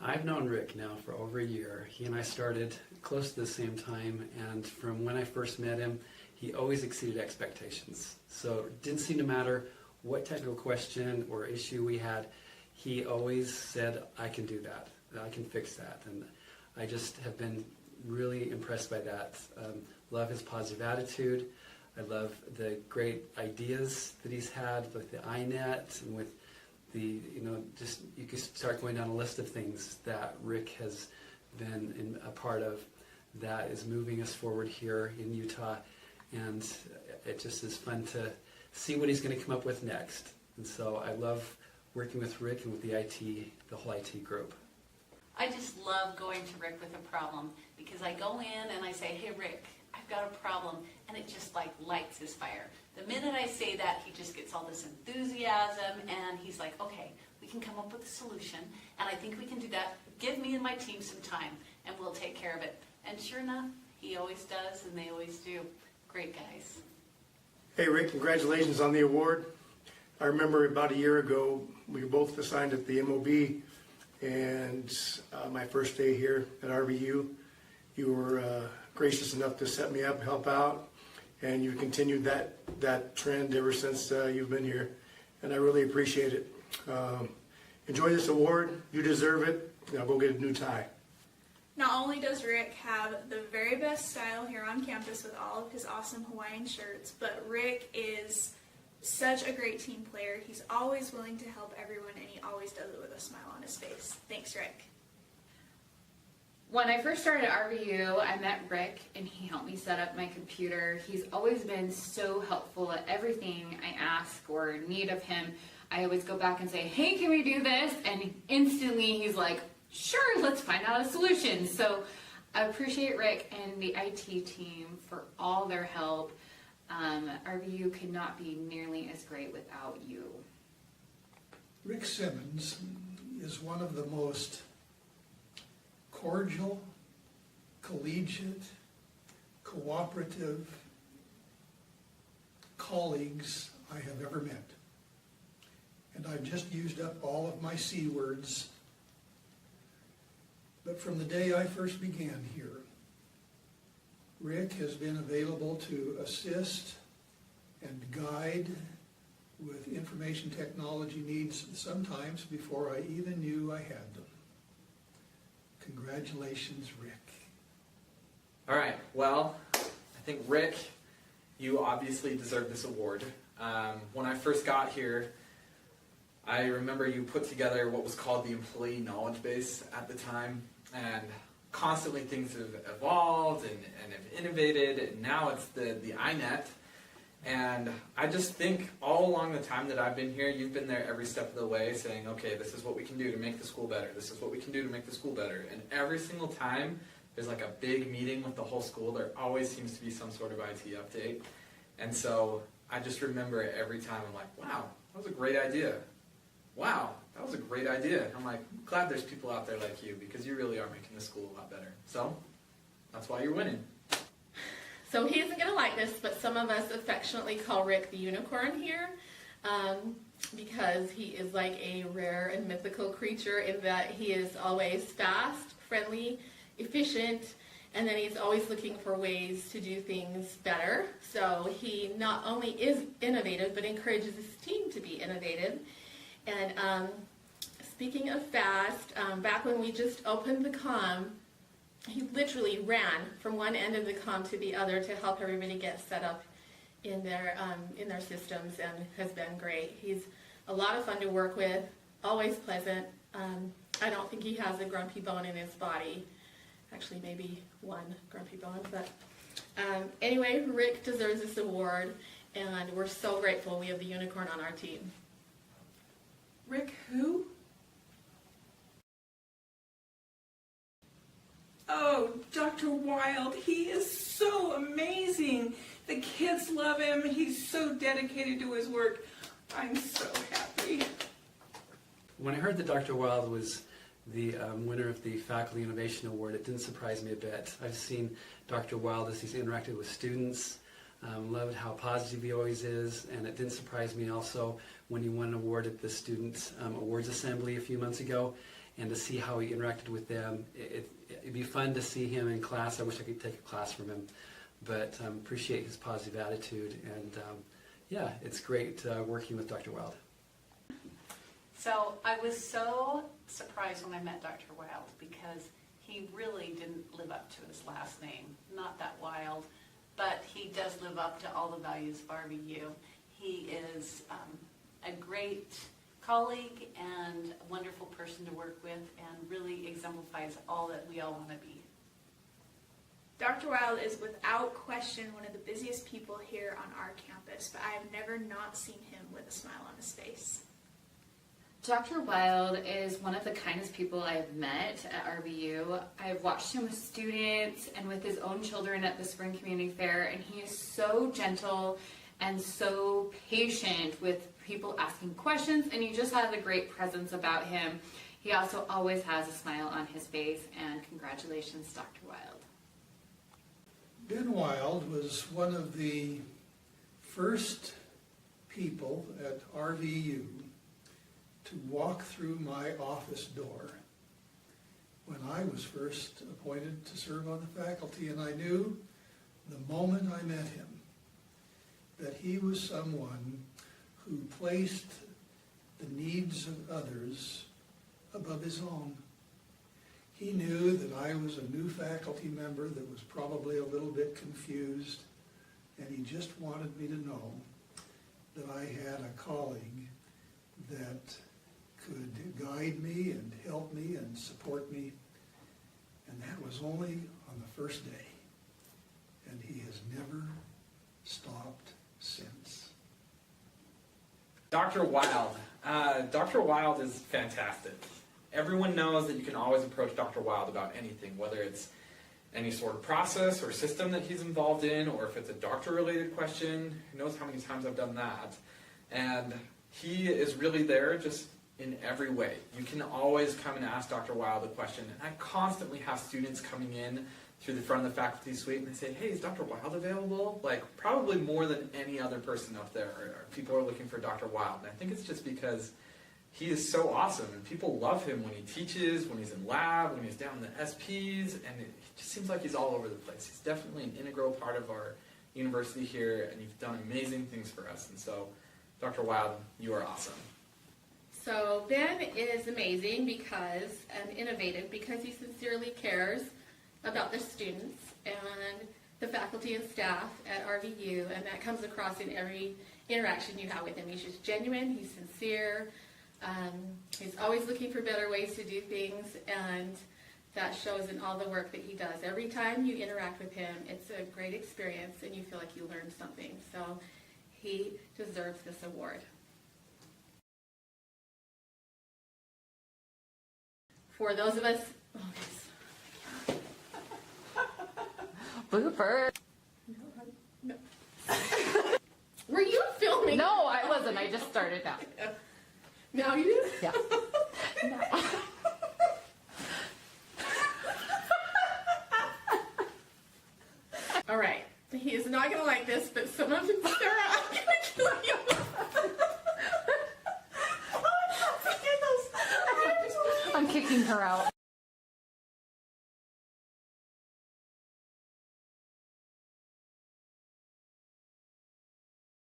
I've known Rick now for over a year. He and I started close to the same time, and from when I first met him, he always exceeded expectations. So it didn't seem to matter what technical question or issue we had, he always said, I can do that, I can fix that. And I just have been really impressed by that. Love his positive attitude. I love the great ideas that he's had with the iNet and with the, just you could start going down a list of things that Rick has been a part of that is moving us forward here in Utah. And it just is fun to see what he's going to come up with next. And so I love working with Rick and with the whole IT group. I just love going to Rick with a problem because I go in and I say, hey Rick, I've got a problem, and it just like lights his fire. The minute I say that, he just gets all this enthusiasm and he's like, okay, we can come up with a solution and I think we can do that. Give me and my team some time and we'll take care of it. And sure enough, he always does and they always do. Great guys. Hey Rick, congratulations on the award. I remember about a year ago, we were both assigned at the MOB, and my first day here at RVU, you were gracious enough to set me up, help out, and you've continued that trend ever since you've been here, and I really appreciate it. Enjoy this award, you deserve it. Now go get a new tie. Not only does Rick have the very best style here on campus with all of his awesome Hawaiian shirts, but Rick is such a great team player. He's always willing to help everyone, and he always does it with a smile on his face. Thanks, Rick. When I first started at RVU, I met Rick, and he helped me set up my computer. He's always been so helpful at everything I ask or need of him. I always go back and say, hey, can we do this? And instantly he's like, sure, let's find out a solution. So I appreciate Rick and the IT team for all their help. RVU could not be nearly as great without you. Rick Simmons is one of the most cordial, collegiate, cooperative colleagues I have ever met. And I've just used up all of my C words. But from the day I first began here, Rick has been available to assist and guide with information technology needs sometimes before I even knew I had them. Congratulations, Rick. All right, well, I think Rick, you obviously deserve this award. When I first got here, I remember you put together what was called the employee knowledge base at the time, and constantly things have evolved and have innovated, and now it's the iNet. And I just think all along the time that I've been here, you've been there every step of the way saying, okay, this is what we can do to make the school better. This is what we can do to make the school better. And every single time there's like a big meeting with the whole school, there always seems to be some sort of IT update. And so I just remember every time I'm like, wow, that was a great idea. Wow, that was a great idea. I'm like, glad there's people out there like you because you really are making the school a lot better. So that's why you're winning. So he isn't going to like this, but some of us affectionately call Rick the unicorn here because he is like a rare and mythical creature in that he is always fast, friendly, efficient, and then he's always looking for ways to do things better. So he not only is innovative, but encourages his team to be innovative. And speaking of fast, back when we just opened the comm, he literally ran from one end of the comm to the other to help everybody get set up in their systems, and has been great. He's a lot of fun to work with, always pleasant. I don't think he has a grumpy bone in his body. Actually, maybe one grumpy bone. But anyway, Rick deserves this award, and we're so grateful we have the unicorn on our team. Rick who? Oh, Dr. Wilde, he is so amazing. The kids love him. He's so dedicated to his work. I'm so happy. When I heard that Dr. Wilde was the winner of the Faculty Innovation Award, it didn't surprise me a bit. I've seen Dr. Wilde as he's interacted with students, loved how positive he always is, and it didn't surprise me also when he won an award at the Student Awards Assembly a few months ago. and to see how he interacted with them. It'd be fun to see him in class. I wish I could take a class from him, but appreciate his positive attitude, and yeah, it's great working with Dr. Wilde. So I was so surprised when I met Dr. Wilde because he really didn't live up to his last name. Not that Wilde, but he does live up to all the values of RVU. He is a great colleague and a wonderful person to work with, and really exemplifies all that we all want to be. Dr. Wilde is without question one of the busiest people here on our campus, but I have never not seen him with a smile on his face. Dr. Wilde is one of the kindest people I have met at RVU. I've watched him with students and with his own children at the Spring Community Fair, and he is so gentle and so patient with people asking questions, and he just has a great presence about him. He also always has a smile on his face, and congratulations, Dr. Wilde. Ben Wilde was one of the first people at RVU to walk through my office door when I was first appointed to serve on the faculty, and I knew the moment I met him that he was someone who placed the needs of others above his own. He knew that I was a new faculty member that was probably a little bit confused, and he just wanted me to know that I had a colleague that could guide me and help me and support me, and that was only on the first day, and he has never stopped since. Dr. Wilde. Dr. Wilde is fantastic. Everyone knows that you can always approach Dr. Wilde about anything, whether it's any sort of process or system that he's involved in, or if it's a doctor-related question. Who knows how many times I've done that. And he is really there just in every way. You can always come and ask Dr. Wilde a question. And I constantly have students coming in through the front of the faculty suite and they say, hey, is Dr. Wilde available? Like, probably more than any other person up there. Or people are looking for Dr. Wilde. And I think it's just because he is so awesome, and people love him when he teaches, when he's in lab, when he's down in the SPs, and it just seems like he's all over the place. He's definitely an integral part of our university here, and you've done amazing things for us. And so, Dr. Wilde, you are awesome. So Ben is amazing because, and innovative, because he sincerely cares about the students and the faculty and staff at RVU, and that comes across in every interaction you have with him. He's just genuine, he's sincere, he's always looking for better ways to do things, and that shows in all the work that he does. Every time you interact with him, it's a great experience, and you feel like you learned something. So he deserves this award. For those of us, Blooper. No. Were you filming? No, I wasn't. I just started now. Now you do? Yeah. No. All right. He is not going to like this, but some of it, Sarah, I'm going to kill you. I'm kicking her out.